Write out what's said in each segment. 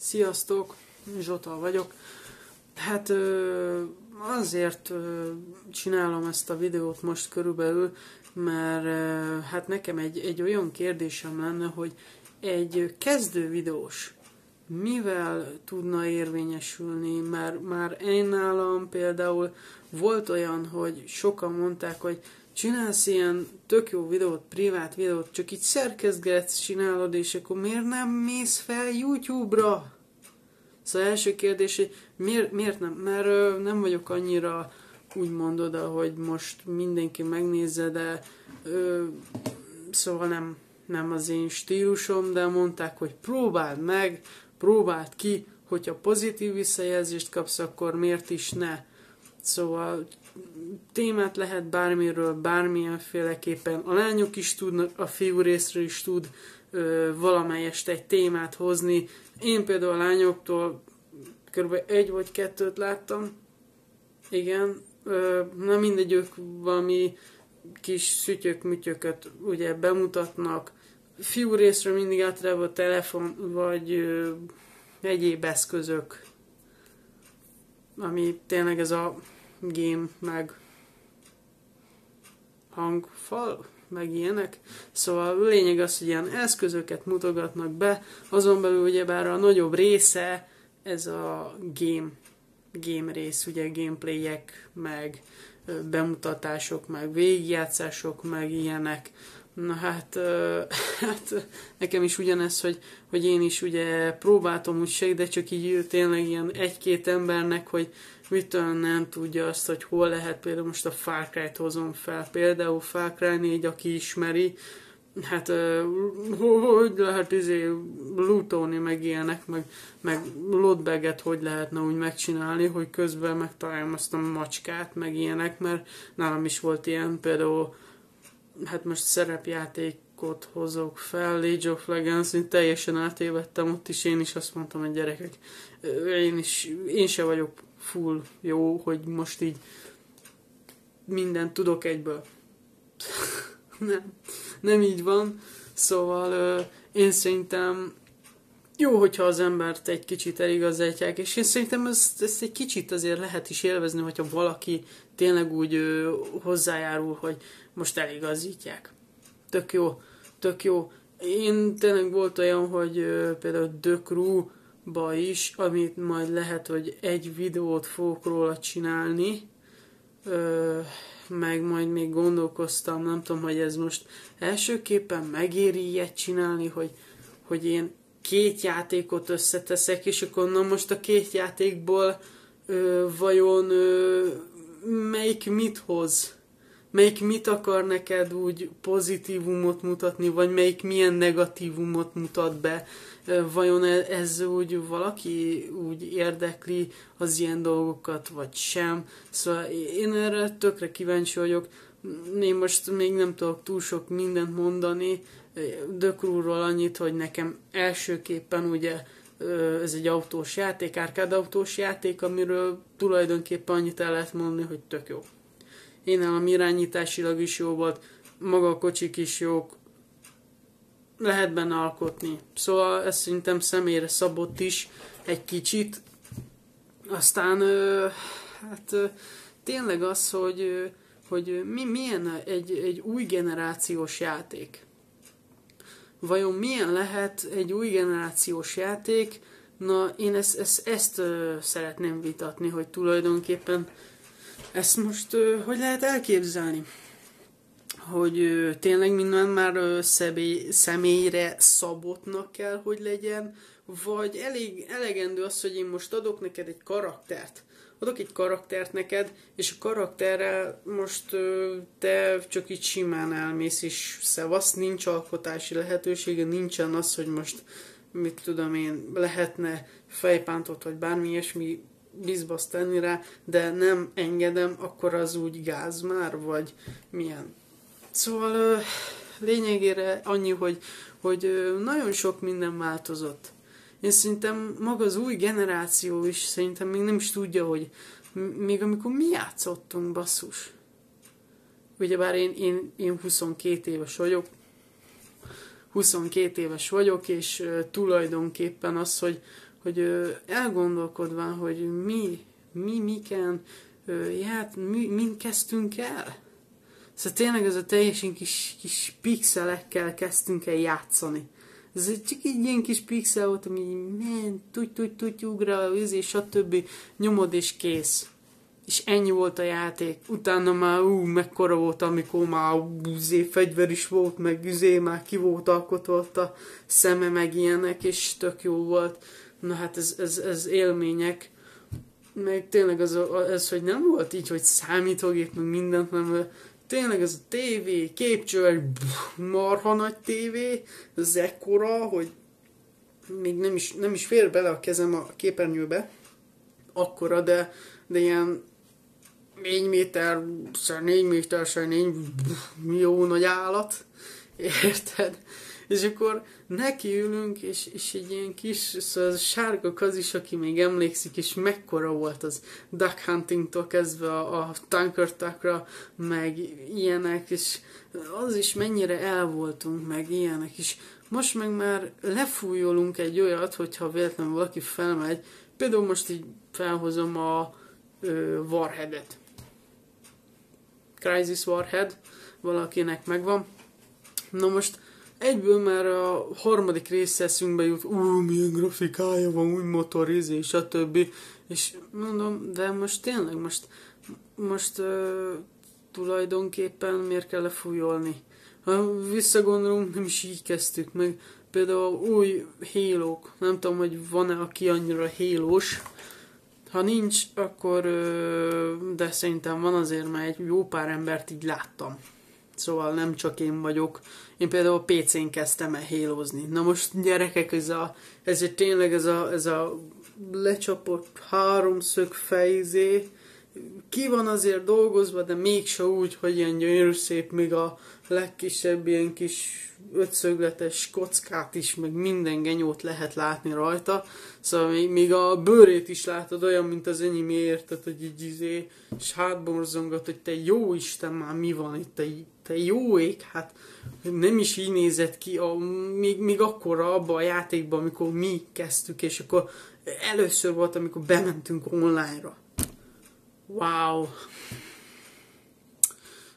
Sziasztok, Zsota vagyok. Hát azért csinálom ezt a videót most körülbelül, mert hát nekem egy olyan kérdésem lenne, hogy egy kezdő videós mivel tudna érvényesülni, mert már én nálam például volt olyan, hogy sokan mondták, hogy csinálsz ilyen tök jó videót, privát videót, csak így szerkezgetsz, csinálod, és akkor miért nem mész fel YouTube-ra? Szóval első kérdés, hogy miért nem? Mert nem vagyok annyira úgymond oda, hogy most mindenki megnézze, de szóval nem az én stílusom, de mondták, hogy próbáld meg, próbáld ki, hogyha pozitív visszajelzést kapsz, akkor miért is ne? Szóval témát lehet bármiről, bármilyenféleképpen. A lányok is tudnak, a fiú részről is tud valamelyest egy témát hozni. Én például a lányoktól kb. 1 vagy 2 láttam. Igen. Na mindegy, ők valami kis szütyök-mütyököt ugye bemutatnak. Fiú részről mindig általában a telefon vagy egyéb eszközök, ami tényleg ez a game, meg hangfal, meg ilyenek. Szóval a lényeg az, hogy ilyen eszközöket mutogatnak be, azon belül ugyebár a nagyobb része ez a game rész, ugye gameplayek, meg bemutatások, meg végigjátszások, meg ilyenek. Na hát nekem is ugyanez, hogy én is ugye próbáltam úgy se, de csak így tényleg ilyen 1-2 embernek, hogy mitől nem tudja azt, hogy hol lehet, például most a Far Cry-t hozom fel, például Far Cry 4, aki ismeri, hát hogy lehet lootolni, meg ilyenek, meg lootbaget hogy lehetne úgy megcsinálni, hogy közben megtaláljam azt a macskát, meg ilyenek, mert nálam is volt ilyen, például hát most szerepjátékot hozok fel, League of Legends, én teljesen átévettem, ott is én is azt mondtam, hogy gyerekek, én se vagyok full jó, hogy most így mindent tudok egyből. nem így van, szóval én szerintem jó, hogyha az embert egy kicsit eligazítják, és én szerintem ezt egy kicsit azért lehet is élvezni, hogyha valaki tényleg úgy hozzájárul, hogy most eligazítják. Tök jó. Én tényleg volt olyan, hogy például The Crew-ba is, amit majd lehet, hogy egy videót fogok róla csinálni, meg majd még gondolkoztam, nem tudom, hogy ez most elsőképpen megéri ilyet csinálni, hogy én 2 játékot összeteszek, és akkor na most a 2 játékból vajon melyik mit hoz? Melyik mit akar neked úgy pozitívumot mutatni, vagy melyik milyen negatívumot mutat be? Vajon ez úgy valaki úgy érdekli az ilyen dolgokat, vagy sem? Szóval én erre tökre kíváncsi vagyok. Én most még nem tudok túl sok mindent mondani. The Crew-ról annyit, hogy nekem elsőképpen ugye ez egy autós játék, arcade autós játék, amiről tulajdonképpen annyit el lehet mondani, hogy tök jó. Én nálam irányításilag is jó volt, maga a kocsik is jók, lehet benne alkotni. Szóval ez szerintem személyre szabott is egy kicsit. Aztán tényleg az, hogy milyen egy új generációs játék. Vajon milyen lehet egy új generációs játék? Na, én ezt szeretném vitatni, hogy tulajdonképpen ezt most hogy lehet elképzelni? Hogy tényleg minden már személyre szabottnak kell, hogy legyen, vagy elegendő az, hogy én most adok neked egy karaktert. Adok egy karaktert neked, és a karakterrel most te csak így simán elmész, és szevasz, nincs alkotási lehetősége, nincsen az, hogy most, mit tudom én, lehetne fejpántot, vagy bármi ilyesmi bizbasz tenni rá, de nem engedem, akkor az úgy gáz már, vagy milyen. Szóval lényegére annyi, hogy nagyon sok minden változott. Én szerintem maga az új generáció is szerintem még nem is tudja, hogy még amikor mi játszottunk, basszus. Ugyebár én 22 éves vagyok, 22 éves vagyok, és tulajdonképpen az, elgondolkodván, hogy miken min kezdtünk el. Szóval tényleg ez a teljesen kis pixelekkel kezdtünk el játszani. Ez csak egy ilyen kis pixel volt, ami ment, ugra, és stb. Nyomod és kész. És ennyi volt a játék. Utána már mekkora volt, amikor már fegyver is volt, meg már ki volt alkotva a szeme, meg ilyenek, és tök jó volt. Na hát ez élmények. Meg tényleg ez, hogy nem volt így, hogy számítógép, meg mindent, nem. Tényleg ez a tévé, képcső, egy marha nagy tévé, ez ekkora, hogy még nem is fér bele a kezem a képernyőbe. Akkora, de ilyen 4 méter, 4 méter, 4 jó nagy állat. Érted? És akkor nekiülünk, és egy ilyen kis, szóval az sárga kazis, aki még emlékszik, és mekkora volt az Duck Huntingtól kezdve a Tankertakra, meg ilyenek, és az is mennyire el voltunk, meg ilyenek is. Most meg már lefújolunk egy olyat, hogyha véletlenül valaki felmegy, például most így felhozom a Warheadet. Crysis Warhead, valakinek megvan. Na most egyből már a harmadik rész eszünkbe jut, milyen grafikája van, új motor, stb. És mondom, de most tényleg, most tulajdonképpen miért kell lefújolni? Ha visszagondolunk, nem is így kezdtük meg. Például új Halo-k, nem tudom, hogy van-e aki annyira Halo-s. Ha nincs, akkor de szerintem van azért, mert egy jó pár embert így láttam. Szóval nem csak én vagyok. Én például PC-n kezdtem el Halo-zni. Na most gyerekek, ez tényleg ez a lecsapott háromszög fejzé, ki van azért dolgozva, de mégse úgy, hogy ilyen gyönyörű szép, még a legkisebb ilyen kis ötszögletes kockát is, meg minden genyót lehet látni rajta. Szóval még a bőrét is látod, olyan, mint az enyém, érted, hogy így és hátborzongat, hogy te jó Isten, már mi van itt, te jó ég, hát nem is így nézett ki, még akkor abban a játékban, amikor mi kezdtük, és akkor először volt, amikor bementünk online-ra. Wow!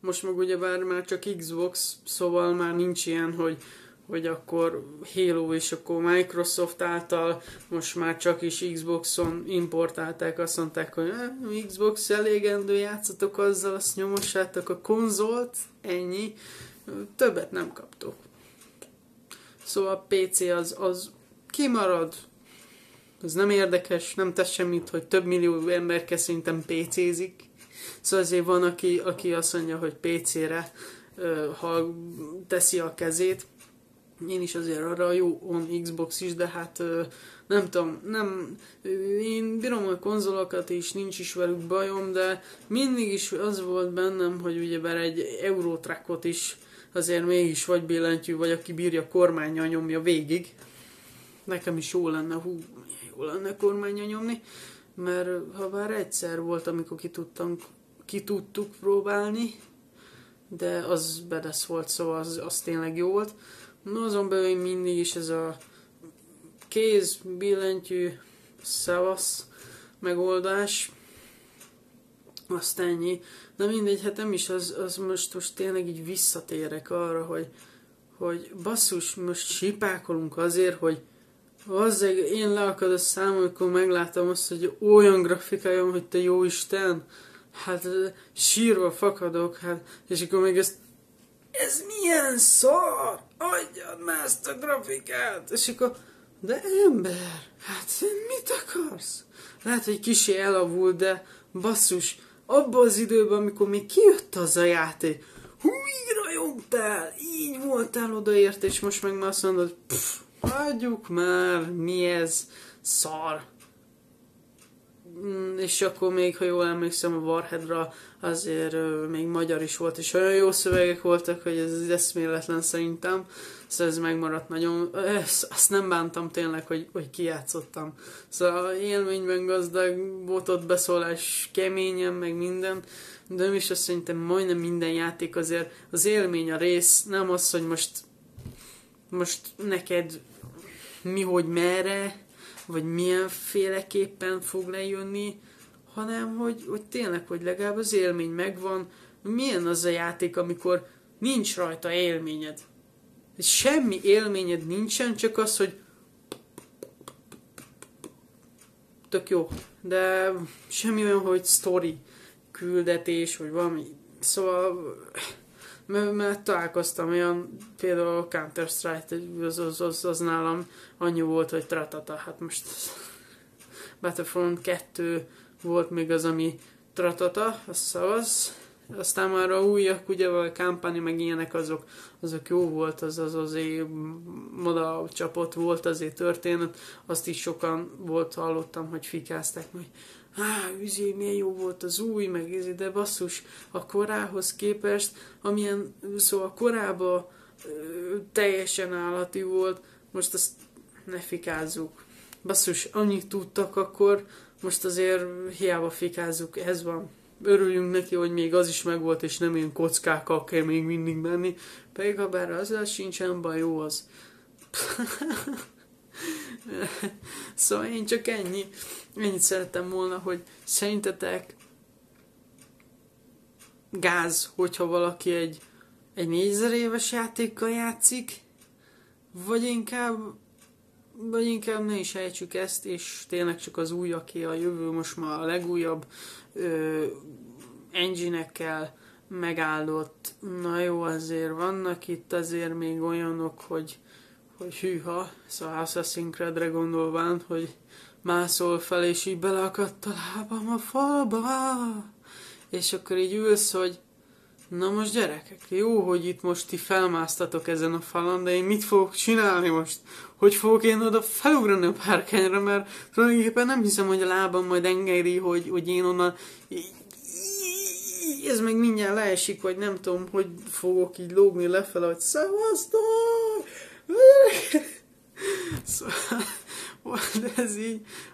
Most meg ugyebár már csak Xbox, szóval már nincs ilyen, hogy akkor Halo és akkor Microsoft által, most már csak is Xboxon importálták, azt mondták, hogy Xbox elégendő, játszatok azzal, azt nyomossátok a konzolt, ennyi, többet nem kaptok. Szóval a PC az kimarad, ez nem érdekes, nem tesz semmit, hogy több millió ember szerintem PC-zik. Szóval azért van, aki azt mondja, hogy PC-re ha teszi a kezét. Én is azért arra jó, on Xbox is, de hát nem tudom, én bírom a konzolokat is, nincs is velük bajom, de mindig is az volt bennem, hogy ugyebár egy Eurotrackot is azért mégis vagy billentyű, vagy aki bírja kormánnyal nyomja végig. Nekem is jó lenne, jó lenne kormánnyal nyomni, mert ha bár egyszer volt, amikor ki tudtuk próbálni, de az bedesz volt, szóval az tényleg jó volt. No, azon belül mindig is ez a kéz, billentyű, szavasz megoldás, azt ennyi. De mindegy, hát nem is, az most tényleg így visszatérek arra, hogy basszus, most sipákolunk azért, hogy azzal én leakad a szám, amikor meglátom azt, hogy olyan grafikája, hogy te jó Isten, hát sírva fakadok, hát, és akkor még ez milyen szar, adjad már ezt a grafikát, és akkor, de ember, hát mit akarsz? Lehet, hogy kicsi elavult, de basszus, abban az időben, amikor még kijött az a játék, így rajongtál, így voltál odaért, és most meg már azt mondod, hagyjuk már, mi ez, szar. És akkor még, ha jól emlékszem, a Warheadra azért még magyar is volt, és olyan jó szövegek voltak, hogy ez eszméletlen szerintem. Szóval ez megmaradt nagyon, azt nem bántam tényleg, hogy kijátszottam. Szóval élményben gazdag, volt ott beszólás keményen, meg minden, de nem is azt szerintem majdnem minden játék azért az élmény a rész, nem az, hogy most neked mi, hogy merre, vagy milyenféleképpen fog lejönni, hanem hogy tényleg, hogy legalább az élmény megvan. Milyen az a játék, amikor nincs rajta élményed? Semmi élményed nincsen, csak az, hogy tök jó, de semmi olyan, hogy sztori, küldetés, vagy valami. Szóval, mert találkoztam olyan, például a Counter-Strike, az nálam annyi volt, hogy tratata. Hát most Battlefront 2 volt még az, ami tratata, az szavaz. Aztán már a újak, ugye a kampány, meg ilyenek, azok jó volt, az azért moda csapott volt azért történet. Azt is sokan volt, hallottam, hogy fikázták, hogy milyen jó volt az új, meg de basszus, a korához képest, amilyen, szóval korában teljesen állati volt, most azt ne fikázzuk. Basszus, annyit tudtak akkor, most azért hiába fikázzuk, ez van. Örüljünk neki, hogy még az is megvolt, és nem ilyen kockákkal kell még mindig menni. Pedig ha bár azzal sincsen baj, jó az. Szóval én csak ennyit szerettem volna, hogy szerintetek gáz, hogyha valaki egy 4000 éves játékkal játszik, vagy inkább ne is ejtsük ezt, és tényleg csak az újaké a jövő, most már a legújabb engine-ekkel megáldott. Na jó, azért vannak itt azért még olyanok, hogy hűha, szóval Assassin's Creed-re gondolván, hogy mászol fel, és így beleakadt a lábam a falba, és akkor így ülsz, hogy na most gyerekek, jó, hogy itt most ti felmásztatok ezen a falon, de én mit fogok csinálni most? Hogy fogok én oda felugrani a párkányra, mert tulajdonképpen nem hiszem, hogy a lábam majd engedi, hogy én onnan ez meg mindjárt leesik, vagy nem tudom, hogy fogok így lógni lefele, hogy szevasztok! Szóval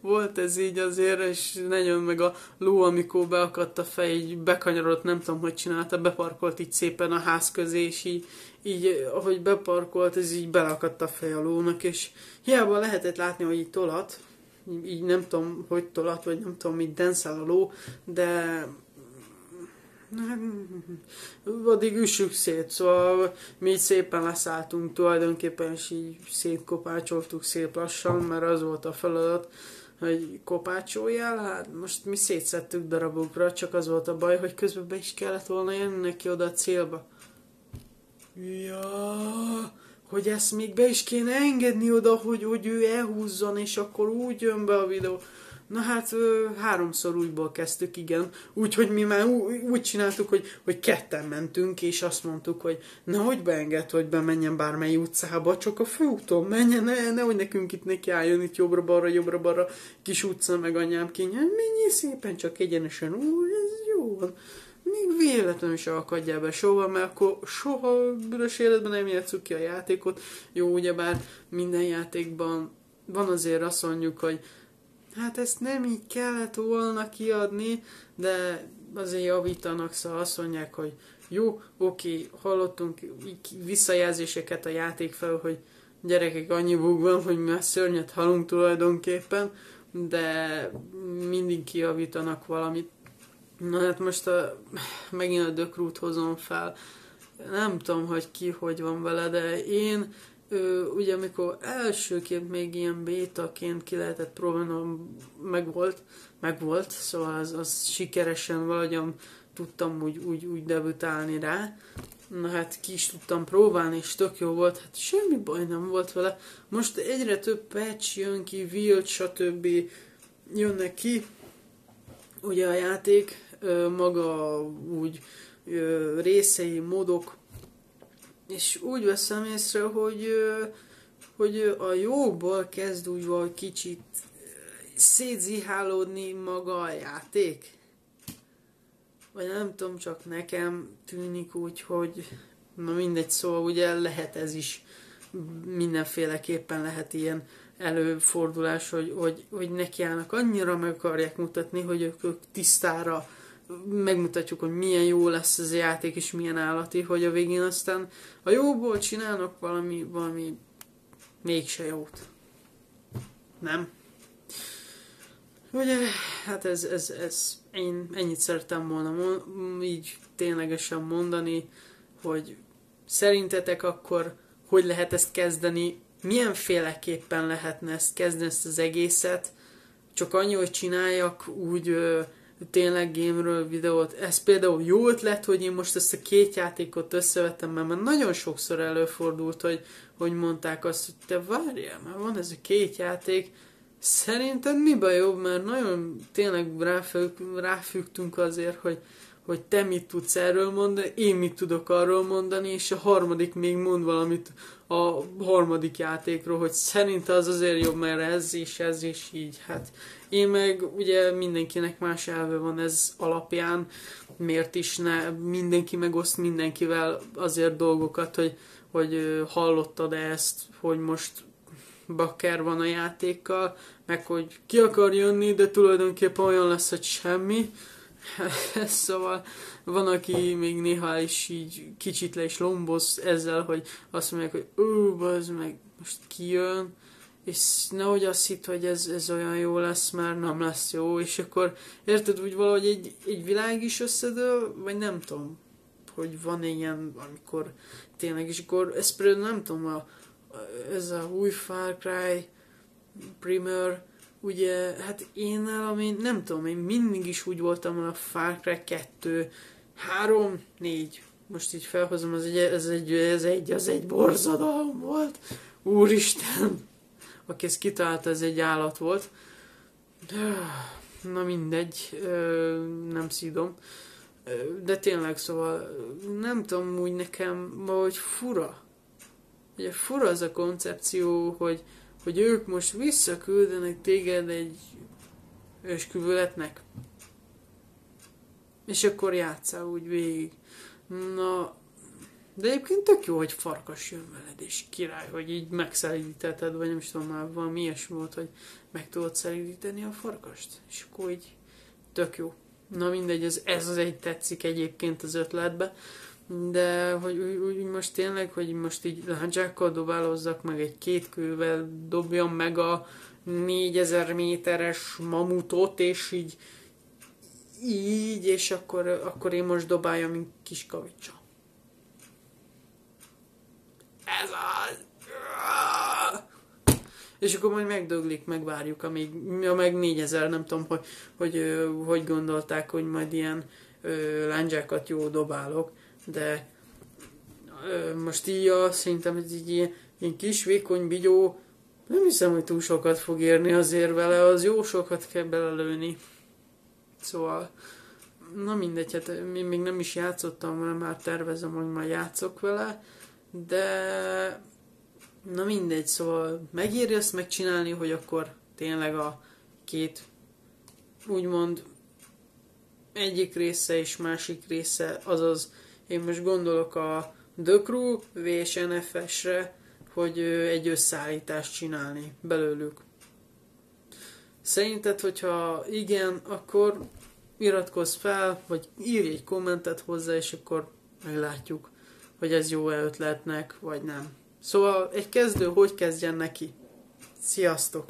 volt ez így azért, és nagyon meg a ló, amikor beakadt a fej, így bekanyarodott, nem tudom, hogy csinálta, beparkolt így szépen a ház közé, és így ahogy beparkolt, ez így beleakadt a fej a lónak, és hiába lehetett látni, hogy így tolat, így nem tudom, hogy tolat, vagy nem tudom, mit denszel a ló, de addig üssük szét, szóval mi így szépen leszálltunk tulajdonképpen, és így szétkopácsoltuk szép lassan, mert az volt a feladat, hogy kopácsoljál, hát most mi szétszettük darabokra, csak az volt a baj, hogy közben be is kellett volna jönni neki oda a célba. Ja, hogy ezt még be is kéne engedni oda, hogy ő elhúzzon, és akkor úgy jön be a videó. Na hát 3-szor újból kezdtük, igen. Úgyhogy mi már úgy csináltuk, hogy ketten mentünk, és azt mondtuk, hogy nehogy beenged, hogy bemenjen bármely utcába, csak a főúton menjen, nehogy nekünk itt neki álljon itt jobbra-balra, kis utca, meg anyám kénye. Menjél szépen, csak egyenesen, ez jó van. Még véletlenül se akadjál be soha, mert akkor soha büdös életben nem játsszuk ki a játékot. Jó, ugyebár minden játékban van azért azt mondjuk, hogy hát ezt nem így kellett volna kiadni, de azért javítanak, szóval azt mondják, hogy jó, oké, hallottunk visszajelzéseket a játék felől, hogy gyerekek, annyi bug van, hogy mi már szörnyet halunk tulajdonképpen, de mindig kijavítanak valamit. Na hát most megint a The Crew-t hozom fel. Nem tudom, hogy ki hogy van vele, de én ugye amikor elsőként még ilyen bétaként ki lehetett próbálni, megvolt, szóval az sikeresen valahogyan tudtam úgy debütálni rá. Na hát ki is tudtam próbálni, és tök jó volt, hát semmi baj nem volt vele. Most egyre több patch jön ki, Wild, stb. Jönnek ki, ugye a játék, maga úgy részei, módok, és úgy veszem észre, hogy a jóból kezd úgy valahogy kicsit szétzihálódni maga a játék. Vagy nem tudom, csak nekem tűnik úgy, hogy na mindegy, szóval ugye lehet ez is, mindenféleképpen lehet ilyen előfordulás, hogy nekiállnak, annyira meg akarják mutatni, hogy ők tisztára megmutatjuk, hogy milyen jó lesz ez a játék, és milyen állati, hogy a végén aztán a jóból csinálnak valami mégse jót. Nem? Ugye, hát én ennyit szerettem volna így ténylegesen mondani, hogy szerintetek akkor hogy lehet ezt kezdeni, milyenféleképpen lehetne ezt kezdeni, ezt az egészet, csak annyi, hogy csináljak úgy tényleg game-ről videót. Ez például jó ötlet, hogy én most ezt a két játékot összevettem, mert nagyon sokszor előfordult, hogy mondták azt, hogy te várjál, már van ez a két játék, szerinted mi baj jobb, mert nagyon tényleg ráfügtünk azért, hogy te mit tudsz erről mondani, én mit tudok arról mondani, és a harmadik még mond valamit a harmadik játékról, hogy szerinte az azért jobb, mert ez is így. Hát én meg ugye mindenkinek más elve van ez alapján, miért is ne, mindenki megoszt mindenkivel azért dolgokat, hogy hallottad ezt, hogy most bakker van a játékkal, meg hogy ki akar jönni, de tulajdonképpen olyan lesz, hogy semmi. Szóval van, aki még néha is így kicsit le is lomboz ezzel, hogy azt mondják, hogy bazd meg, most kijön, és nehogy azt hitt, hogy ez olyan jó lesz, mert nem lesz jó, és akkor érted, úgy valahogy egy világ is összedől, vagy nem tudom, hogy van ilyen, amikor tényleg, és akkor ez például nem tudom, ez a új Far Cry Primer, ugye, hát én nálam, én nem tudom, én mindig is úgy voltam a Far Cry 2, 3, 4, most így felhozom, az egy borzadalom volt. Úristen! Aki ezt kitalálta, ez egy állat volt. Na mindegy, nem szídom. De tényleg, szóval nem tudom, úgy nekem valahogy fura. Ugye fura az a koncepció, hogy ők most visszaküldenek téged egy ősküvületnek. És akkor játsszál úgy végig. Na, de egyébként tök jó, hogy farkas jön veled, és király, hogy így megszelíteted, vagy nem is tudom, már valami ilyesmi volt, hogy meg tudod szelíteni a farkast. És akkor így tök jó. Na mindegy, ez az egy tetszik egyébként az ötletbe. De hogy úgy most tényleg, hogy most így lándzsákkal dobálozzak, meg egy kétkővel dobjam meg a 4000 méteres mamutot, és így, és akkor én most dobáljam, mint kis kavicsa. Ez az! És akkor majd megdöglik, megvárjuk, amíg meg 4000, nem tudom, hogy gondolták, hogy majd ilyen lándzsákat jó dobálok, de most így szerintem ez így ilyen kis vékony bigyó, nem hiszem, hogy túl sokat fog érni azért vele, az jó sokat kell belelőni. Szóval, na mindegy, hát én még nem is játszottam vele, már tervezem, hogy már játszok vele, de na mindegy, szóval megéri ezt megcsinálni, hogy akkor tényleg a két, úgymond egyik része és másik része, azaz én most gondolok a The Crew vs NFS-re, hogy egy összeállítást csinálni belőlük. Szerinted, hogyha igen, akkor iratkozz fel, vagy írj egy kommentet hozzá, és akkor meglátjuk, hogy ez jó-e ötletnek, vagy nem. Szóval egy kezdő hogy kezdjen neki? Sziasztok!